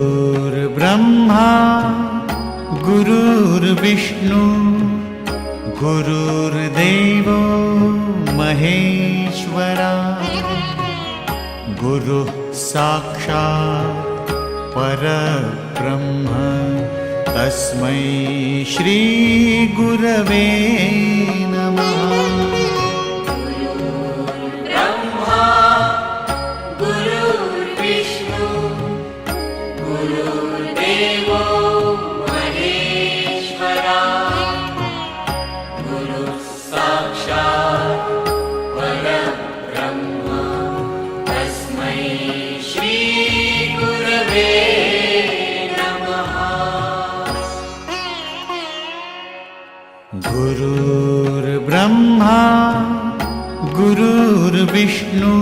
गुरुर्ब्रह्मा गुरुर्विष्णु गुरुर्देवो महेश्वरा गुरुः साक्षात् परब्रह्म तस्मै श्री गुरवे नमः। गुरुर्देवो महेश्वरा गुरुः साक्षात् परब्रह्म तस्मै श्री गुरवे नमः। गुरुर्ब्रह्मा गुरुर्विष्णु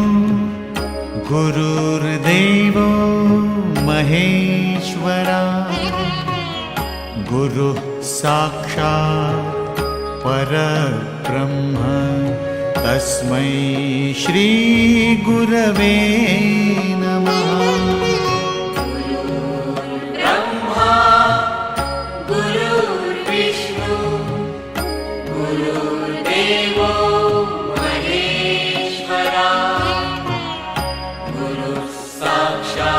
गुरुर्देवो महेश्वरा गुरुः साक्षात् परब्रह्म तस्मै श्री गुरवे नमः। ब्रह्मा गुरुर्विष्णु गुरुर्देवो महेश्वरा गुरुः साक्षात्